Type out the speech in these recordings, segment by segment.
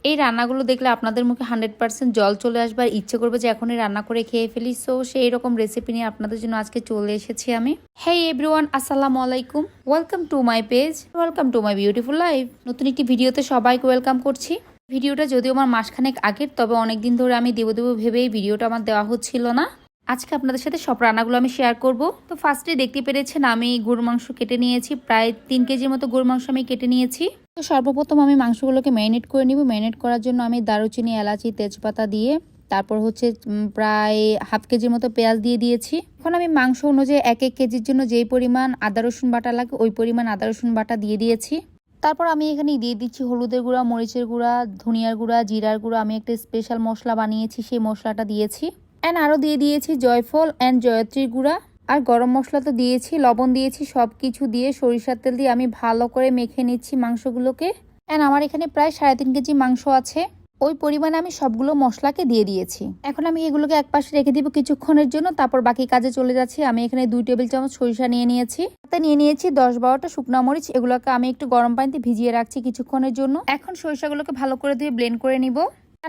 এই রান্নাগুলো দেখলে আপনাদের মুখে 100% জল চলে আসবে আর ইচ্ছে করবে যে এখনই রান্না করে খেয়ে ফেলি। সো সেই রকম রেসিপি নিয়ে আপনাদের জন্য আজকে চলে এসেছি আমি। হেই এভরিওয়ান, আসসালামু আলাইকুম, welcome to my page, welcome to my beautiful life. নতুন একটি ভিডিওতে সবাইকে ওয়েলকাম করছি। ভিডিওটা যদিও আমার মাসখানেক আগের, তবে অনেকদিন ধরে আমি দেবো ভেবেই ভিডিওটা আমার দেওয়া হচ্ছিল না। আজকে আপনাদের সাথে সব রান্নাগুলো আমি শেয়ার করব। তো ফার্স্টে দেখতে পেরেছেন আমি গরুর মাংস কেটে নিয়েছি, প্রায় 3 কেজির মতো গরুর মাংস আমি কেটে নিয়েছি। তো সর্বপ্রথম আমি মাংসগুলোকে ম্যারিনেট করে নিব। ম্যারিনেট করার জন্য আমি দারুচিনি, এলাচি, তেজপাতা দিয়ে তারপর হচ্ছে প্রায় হাফ কেজির মতো পেঁয়াজ দিয়ে দিয়েছি। এখন আমি মাংস অনুযায়ী 1 কেজির জন্য যেই পরিমাণ আদা রসুন বাটা লাগে ওই পরিমাণ আদা রসুন বাটা দিয়ে দিয়েছি। তারপর আমি এখানে দিয়ে দিচ্ছি হলুদের গুঁড়া, মরিচের গুঁড়া, ধনিয়ার গুঁড়া, জিরার গুঁড়া। আমি একটা স্পেশাল মশলা বানিয়েছি, সেই মশলাটা দিয়েছি। অ্যান্ড আরও দিয়ে দিয়েছি জয়ফল অ্যান্ড জয়ত্রীর গুঁড়া, আর গরম মশলা তো দিয়েছি, লবণ দিয়েছি। সব কিছু দিয়ে সরিষার তেল দিয়ে আমি ভালো করে মেখে নিচ্ছি মাংসগুলোকে। অ্যান্ড আমার এখানে প্রায় 3.5 কেজি মাংস আছে, ওই পরিমাণে আমি সবগুলো মশলাকে দিয়ে দিয়েছি। এখন আমি এগুলোকে একপাশে রেখে দিব কিছুক্ষণের জন্য, তারপর বাকি কাজে চলে যাচ্ছি। আমি এখানে 2 টেবিল চামচ সরিষা নিয়ে নিয়েছি, তাতে নিয়ে নিয়েছি 10-12টা শুকনো মরিচ। এগুলোকে আমি একটু গরম পানিতে ভিজিয়ে রাখছি কিছুক্ষণের জন্য। এখন সরিষাগুলোকে ভালো করে দিয়ে ব্লেন্ড করে নিব।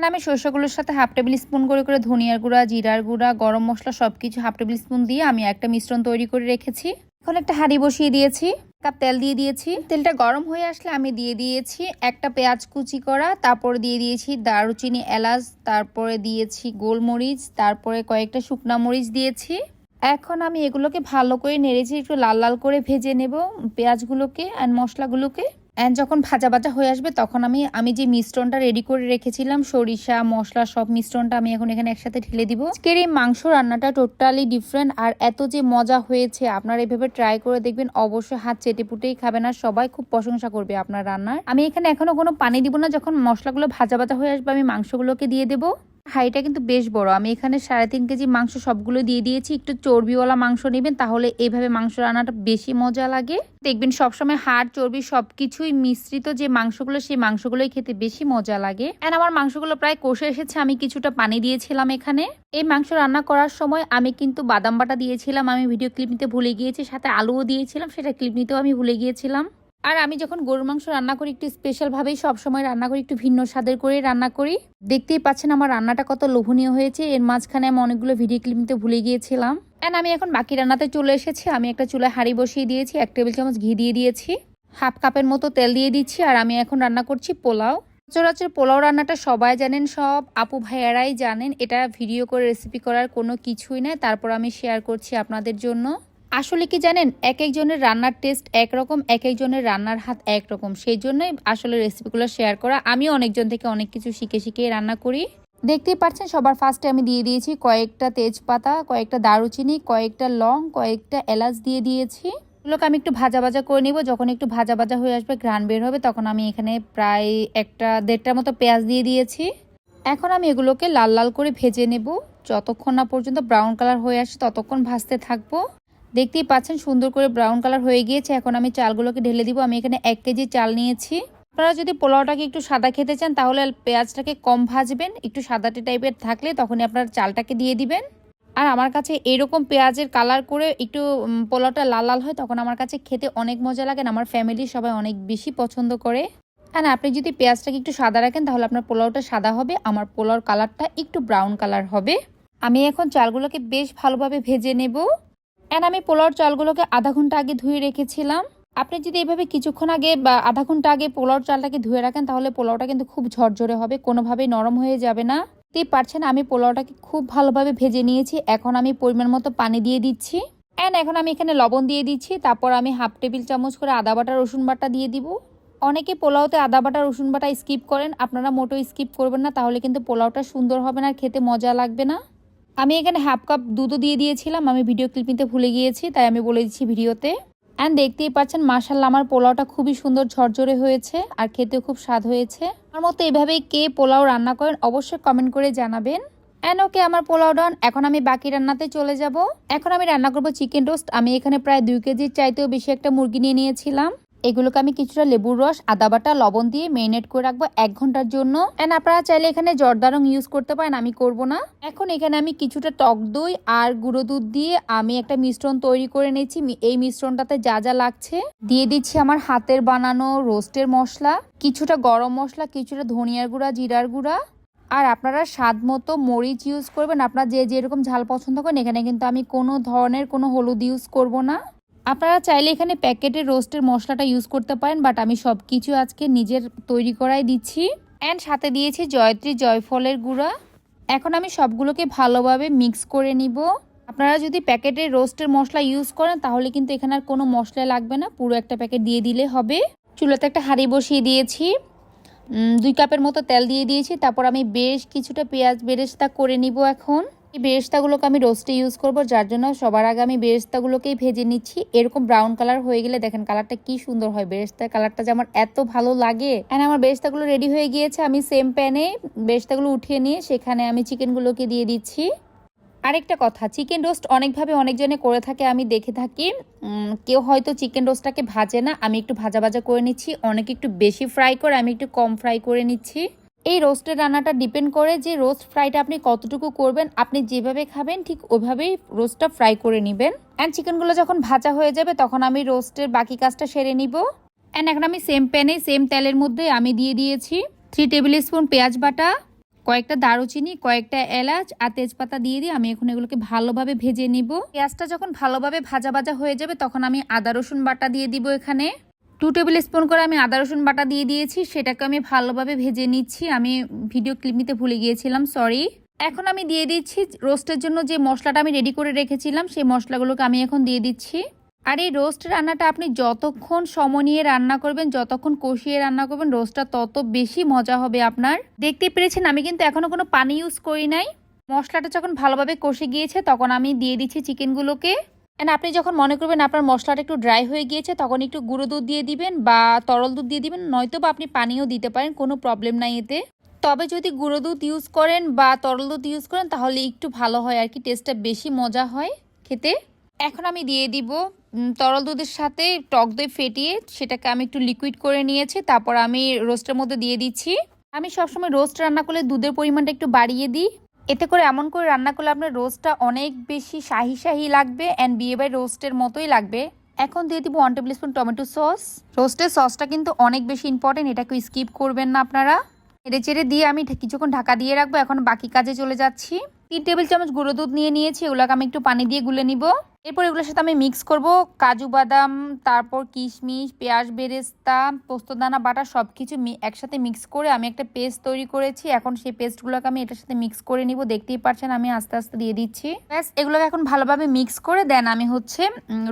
আমি সরিষাগুলোর সাথে হাফ টেবিল স্পুন করে ধনিয়ার গুঁড়া, জিরার গুঁড়া, গরম মশলা সবকিছু হাফ টেবিল স্পুন দিয়ে আমি একটা মিশ্রণ তৈরি করে রেখেছি। এখন একটা হাঁড়ি বসিয়ে দিয়েছি, কাপ তেল দিয়ে দিয়েছি। তেলটা গরম হয়ে আসলে আমি দিয়ে দিয়েছি একটা পেঁয়াজ কুচি করা, তারপর দিয়ে দিয়েছি দারুচিনি, এলাচ, তারপরে দিয়েছি গোলমরিচ, তারপরে কয়েকটা শুকনা মরিচ দিয়েছি। এখন আমি এগুলোকে ভালো করে নেড়েছি, একটু লাল লাল করে ভেজে নেব পেঁয়াজগুলোকে আর মশলাগুলোকে। অ্যান্ড যখন ভাজা ভাজা হয়ে আসবে তখন আমি যে মিশ্রণটা রেডি করে রেখেছিলাম, সরিষা মশলা সব মিশ্রণটা আমি এখন এখানে একসাথে ঢেলে দিব। আজকের এই মাংস রান্নাটা টোটালি ডিফারেন্ট, আর এত যে মজা হয়েছে আপনারা এভাবে ট্রাই করে দেখবেন। অবশ্যই হাত চেটেপুটেই খাবেন আর সবাই খুব প্রশংসা করবে আপনার রান্নার। আমি এখানে এখনো কোনো পানি দিব না। যখন মশলাগুলো ভাজা ভাজা হয়ে আসবে আমি মাংসগুলোকে দিয়ে দেবো। হাঁড়িটা কিন্তু বেশ বড়, আমি এখানে 3.5 কেজি মাংস সবগুলো দিয়ে দিয়েছি। একটু চর্বিওয়ালা মাংস নেবেন, তাহলে এইভাবে মাংস রান্নাটা বেশি মজা লাগে। দেখবেন সবসময় হাড় চর্বি সবকিছুই মিশ্রিত যে মাংসগুলো, সেই মাংসগুলোই খেতে বেশি মজা লাগে। এন্ড আমার মাংসগুলো প্রায় কষে এসেছে, আমি কিছুটা পানি দিয়েছিলাম এখানে। এই মাংস রান্না করার সময় আমি কিন্তু বাদাম বাটা দিয়েছিলাম, আমি ভিডিও ক্লিপ নিতে ভুলে গিয়েছি। সাথে আলুও দিয়েছিলাম, সেটা ক্লিপ নিতেও আমি ভুলে গিয়েছিলাম। আর আমি যখন গরুর মাংস রান্না করি একটু স্পেশালভাবেই সবসময় রান্না করি, একটু ভিন্ন স্বাদের করে রান্না করি। দেখতেই পাচ্ছেন আমার রান্নাটা কত লোভনীয় হয়েছে। এর মাঝখানে আমি অনেকগুলো ভিডিও ক্লিপ নিতে ভুলে গিয়েছিলাম। অ্যান্ড আমি এখন বাকি রান্নাতে চলে এসেছি। আমি একটা চুলায় হাঁড়ি বসিয়ে দিয়েছি, 1 টেবিল চামচ ঘি দিয়ে দিয়েছি, হাফ কাপের মতো তেল দিয়ে দিচ্ছি। আর আমি এখন রান্না করছি পোলাও। সচরাচর পোলাও রান্নাটা সবাই জানেন, সব আপু ভাইয়ারাই জানেন। এটা ভিডিও করে রেসিপি করার কোনো কিছুই নেই, তারপর আমি শেয়ার করছি আপনাদের জন্য। আসলে কি জানেন, এক একজনের রান্নার টেস্ট একরকম, এক একজনের রান্নার হাত একরকম, সেই জন্যই আসলে রেসিপিগুলো শেয়ার করা। আমি অনেকজন থেকে অনেক কিছু শিখে শিখে রান্না করি। দেখতেই পাচ্ছেন সবার ফার্স্টে আমি দিয়ে দিয়েছি কয়েকটা তেজপাতা, কয়েকটা দারুচিনি, কয়েকটা লং, কয়েকটা এলাচ দিয়ে দিয়েছি। এগুলোকে আমি একটু ভাজা ভাজা করে নিব। যখন একটু ভাজা ভাজা হয়ে আসবে, ঘ্রাণ বের হবে, তখন আমি এখানে প্রায় 1-1.5টার মতো পেঁয়াজ দিয়ে দিয়েছি। এখন আমি এগুলোকে লাল লাল করে ভেজে নেব, যতক্ষণ না পর্যন্ত ব্রাউন কালার হয়ে আসে ততক্ষণ ভাজতে থাকবো। দেখতেই পাচ্ছেন সুন্দর করে ব্রাউন কালার হয়ে গিয়েছে। এখন আমি চালগুলোকে ঢেলে দিব। আমি এখানে 1 কেজি চাল নিয়েছি। আপনারা যদি পোলাওটাকে একটু সাদা খেতে চান তাহলে পেঁয়াজটাকে কম ভাজবেন, একটু সাদাটে টাইপের থাকলে তখনই আপনারা চালটাকে দিয়ে দিবেন। আর আমার কাছে এরকম পেঁয়াজের কালার করে একটু পোলাওটা লাল লাল হয়, তখন আমার কাছে খেতে অনেক মজা লাগে। আমার ফ্যামিলির সবাই অনেক বেশি পছন্দ করে। আর আপনি যদি পেঁয়াজটাকে একটু সাদা রাখেন তাহলে আপনার পোলাওটা সাদা হবে, আমার পোলাওর কালারটা একটু ব্রাউন কালার হবে। আমি এখন চালগুলোকে বেশ ভালোভাবে ভেজে নেব। আমি পোলাওর চালগুলোকে আধা ঘন্টা আগে ধুয়ে রেখেছিলাম। আপনি যদি এভাবে কিছুক্ষণ আগে বা আধা ঘন্টা আগে পোলাওর চালটাকে ধুয়ে রাখেন তাহলে পোলাওটা কিন্তু খুব ঝরঝরে হবে, কোনোভাবেই নরম হয়ে যাবে না। দেখতেই পাচ্ছেন আমি পোলাওটাকে খুব ভালোভাবে ভেজে নিয়েছি। এখন আমি পরিমাণ মতো পানি দিয়ে দিচ্ছি। এখন আমি এখানে লবণ দিয়ে দিচ্ছি। তারপর আমি হাফ টেবিল চামচ করে আদা বাটা রসুন বাটা দিয়ে দিব। অনেকে পোলাওতে আদা বাটা রসুন বাটা স্কিপ করেন, আপনারা মোটেও স্কিপ করবেন না, তাহলে কিন্তু পোলাওটা সুন্দর হবে না আর খেতে মজা লাগবে না। আমি এখানে হাফ কাপ দুধও দিয়ে দিয়েছিলাম, আমি ভিডিও ক্লিপ নিতে ভুলে গিয়েছি, তাই আমি বলে দিচ্ছি ভিডিওতে। দেখতেই পাচ্ছেন মাশাআল্লাহ আমার পোলাওটা খুবই সুন্দর ঝরঝরে হয়েছে আর খেতেও খুব স্বাদ হয়েছে। আমার মতো এভাবেই কে পোলাও রান্না করেন অবশ্যই কমেন্ট করে জানাবেন। ওকে, আমার পোলাও ডান। এখন আমি বাকি রান্নাতে চলে যাব। এখন আমি রান্না করব চিকেন রোস্ট। আমি এখানে প্রায় 2 কেজির চাইতেও বেশি একটা মুরগি নিয়ে নিয়েছিলাম। এগুলোকে আমি কিছুটা লেবুর রস, আদা বাটা, লবণ দিয়ে মেরিনেট করে রাখবো 1 ঘন্টার জন্য। এন্ড আপনারা চাইলে এখানে জর্দা রং ইউজ করতে পারেন, আমি করব না। এখন এখানে আমি কিছুটা টক দই আর গুঁড়ো দুধ দিয়ে আমি একটা মিশ্রণ তৈরি করে নিয়েছি। এই মিশ্রণটাতে যা যা লাগছে দিয়ে দিচ্ছি আমার হাতের বানানো রোস্টের মশলা, কিছুটা গরম মশলা, কিছুটা ধনিয়ার গুঁড়া, জিরার গুঁড়া, আর আপনারা স্বাদ মতো মরিচ ইউজ করবেন। আপনারা যে যেরকম ঝাল পছন্দ করেন। এখানে কিন্তু আমি কোনো ধরনের কোনো হলুদ ইউজ করব না। আপনারা চাইলে এখানে প্যাকেটের রোস্টের মশলাটা ইউজ করতে পারেন, বাট আমি সব কিছু আজকে নিজের তৈরি করাই দিচ্ছি। অ্যান্ড সাথে দিয়েছি জয়ত্রী জয়ফলের গুঁড়া। এখন আমি সবগুলোকে ভালোভাবে মিক্স করে নিব। আপনারা যদি প্যাকেটের রোস্টের মশলা ইউজ করেন তাহলে কিন্তু এখানে আর কোনো মশলা লাগবে না, পুরো একটা প্যাকেট দিয়ে দিলে হবে। চুলাতে একটা হাঁড়ি বসিয়ে দিয়েছি, 2 কাপের মতো তেল দিয়ে দিয়েছি। তারপর আমি বেশ কিছুটা পেঁয়াজ বেরেস্তা করে নিব। এখন এই বেরেস্তাগুলোকে আমি রোস্টে ইউজ করব, যার জন্য সবার আগে আমি বেরেস্তাগুলোকেই ভেজে নিচ্ছি। এরকম ব্রাউন কালার হয়ে গেলে দেখেন কালারটা কি সুন্দর হয়, বেরেস্তার কালারটা যে আমার এত ভালো লাগে। এন্ড আমার বেরেস্তাগুলো রেডি হয়ে গিয়েছে। আমি সেম প্যানে বেরেস্তাগুলো উঠিয়ে নিয়ে সেখানে আমি চিকেনগুলোকে দিয়ে দিচ্ছি। আরেকটা কথা, চিকেন রোস্ট অনেকভাবে অনেকজনে করে থাকে, আমি দেখে থাকি। কেউ হয়তো চিকেন রোস্টটাকে ভাজে না, আমি একটু ভাজা ভাজা করে নিচ্ছি। অনেকে একটু বেশি ফ্রাই করে, আমি একটু কম ফ্রাই করে নিচ্ছি। এই রোস্টের রান্নাটা ডিপেন্ড করে যে রোস্ট ফ্রাইটা আপনি কতটুকু করবেন। আপনি যেভাবে খাবেন ঠিক ওভাবেই রোস্টটা ফ্রাই করে নেবেন। অ্যান্ড চিকেনগুলো যখন ভাজা হয়ে যাবে তখন আমি রোস্টের বাকি কাজটা সেরে নিব। অ্যান্ড এখন আমি সেম প্যানে সেম তেলের মধ্যে আমি দিয়ে দিয়েছি 3 টেবিল স্পুন পেঁয়াজ বাটা, কয়েকটা দারুচিনি, কয়েকটা এলাচ আর তেজপাতা দিয়ে আমি এখন এগুলোকে ভালোভাবে ভেজে নিব। পেঁয়াজটা যখন ভালোভাবে ভাজা ভাজা হয়ে যাবে তখন আমি আদা রসুন বাটা দিয়ে দিব। এখানে 2 টেবিল স্পুন করে আমি আদা রসুন বাটা দিয়ে দিয়েছি, সেটাকে আমি ভালোভাবে ভেজে নিচ্ছি। আমি ভিডিও ক্লিপ নিতে ভুলে গিয়েছিলাম, সরি। এখন আমি দিয়ে দিচ্ছি রোস্টের জন্য যে মশলাটা আমি রেডি করে রেখেছিলাম, সেই মশলাগুলোকে আমি এখন দিয়ে দিচ্ছি। আর এই রোস্ট রান্নাটা আপনি যতক্ষণ সময় নিয়ে রান্না করবেন, যতক্ষণ কষিয়ে রান্না করবেন, রোস্টটা তত বেশি মজা হবে আপনার। দেখতে পেরেছেন আমি কিন্তু এখনো কোনো পানি ইউজ করি নাই। মশলাটা যখন ভালোভাবে কষে গিয়েছে তখন আমি দিয়ে দিচ্ছি চিকেনগুলোকে। এন্ড আপনি যখন মনে করবেন আপনার মশলাটা একটু ড্রাই হয়ে গিয়েছে তখন একটু গুঁড়ো দুধ দিয়ে দিবেন বা তরল দুধ দিয়ে দিবেন, নয়তো বা আপনি পানিও দিতে পারেন, কোনো প্রবলেম নাই এতে। তবে যদি গুঁড়ো দুধ ইউজ করেন বা তরল দুধ ইউজ করেন তাহলে একটু ভালো হয় আর কি, টেস্টটা বেশি মজা হয় খেতে। এখন আমি দিয়ে দিব তরল দুধের সাথে টক দই ফেটিয়ে সেটাকে আমি একটু লিকুইড করে নিয়েছি। তারপর আমি রোস্টের মধ্যে দিয়ে দিচ্ছি। আমি সবসময় রোস্ট রান্না করলে দুধের পরিমাণটা একটু বাড়িয়ে দিই, এতে করে এমন করে রান্না করলে আপনার রোস্টটা অনেক বেশি শাহি শাহি লাগবে অ্যান্ড বিয়েবাড়ি রোস্টের মতোই লাগবে। এখন দিয়ে দিব 1 টেবিল স্পুন টমেটো সস। রোস্টের সসটা কিন্তু অনেক বেশি ইম্পর্টেন্ট, এটাকে স্কিপ করবেন না আপনারা। নেড়ে চেড়ে দিয়ে আমি কিছুক্ষণ ঢাকা দিয়ে রাখবো। এখন বাকি কাজে চলে যাচ্ছি। 3 টেবিল চামচ গুঁড়ো দুধ নিয়েছি, ওগুলোকে আমি একটু পানি দিয়ে গুলে নিব। এরপর এগুলোর সাথে আমি মিক্স করব কাজু বাদাম, তারপর কিশমিশ, পেঁয়াজ বেরেস্তা, পোস্তদানা বাটা সব কিছু একসাথে মিক্স করে আমি একটা পেস্ট তৈরি করেছি। এখন সেই পেস্টগুলোকে আমি এটার সাথে মিক্স করে নিব। দেখতেই পাচ্ছেন আমি আস্তে আস্তে দিয়ে দিচ্ছি। ব্যাস এগুলোকে এখন ভালোভাবে মিক্স করে দেন আমি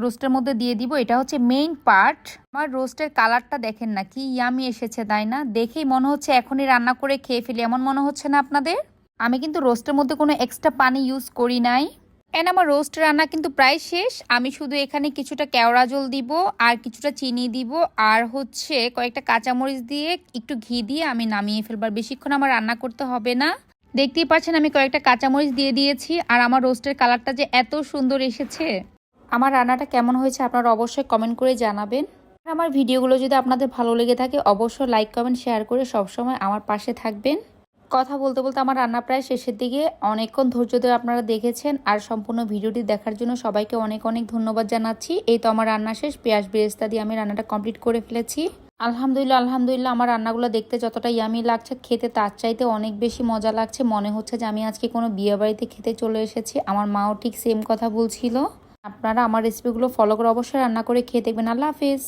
রোস্টের মধ্যে দিয়ে দিব। এটা হচ্ছে মেইন পার্ট। আমার রোস্টের কালারটা দেখেন না কি ইয়ামি এসেছে, তাই না? দেখেই মনে হচ্ছে এখনই রান্না করে খেয়ে ফেলি, এমন মনে হচ্ছে না আপনাদের? আমি কিন্তু রোস্টের মধ্যে কোনো এক্সট্রা পানি ইউজ করি নাই। এন্ড আমার রোস্ট রান্না কিন্তু প্রায় শেষ। আমি শুধু এখানে কিছুটা কেওড়া জল দিব আর কিছুটা চিনি দিব আর কয়েকটা কাঁচামরিচ দিয়ে একটু ঘি দিয়ে আমি নামিয়ে ফেলবার। বেশিক্ষণ আমার রান্না করতে হবে না। দেখতেই পাচ্ছেন আমি কয়েকটা কাঁচামরিচ দিয়ে দিয়েছি। আর আমার রোস্টের কালারটা যে এত সুন্দর এসেছে। আমার রান্নাটা কেমন হয়েছে আপনারা অবশ্যই কমেন্ট করে জানাবেন। আর আমার ভিডিওগুলো যদি আপনাদের ভালো লেগে থাকে অবশ্যই লাইক কমেন্ট শেয়ার করে সবসময় আমার পাশে থাকবেন। কথা বলতে বলতে আমার রান্না প্রায় শেষের দিকে, অনেকক্ষণ ধৈর্য ধরে আপনারা দেখেছেন আর সম্পূর্ণ ভিডিওটি দেখার জন্য সবাইকে অনেক অনেক ধন্যবাদ জানাচ্ছি। এই তো আমার রান্না শেষ, পেঁয়াজ বেরেস্তা দিয়ে আমি রান্নাটা কমপ্লিট করে ফেলেছি। আলহামদুলিল্লাহ আমার রান্নাগুলো দেখতে যতটা ইয়ামি লাগছে, খেতে তার চাইতে অনেক বেশি মজা লাগছে। মনে হচ্ছে যে আমি আজকে কোনো বিয়ে বাড়িতে খেতে চলে এসেছি। আমার মাও ঠিক সেম কথা বলছিল। আপনারা আমার রেসিপিগুলো ফলো করে অবশ্যই রান্না করে খেয়ে দেখবেন। আল্লাহ হাফিজ।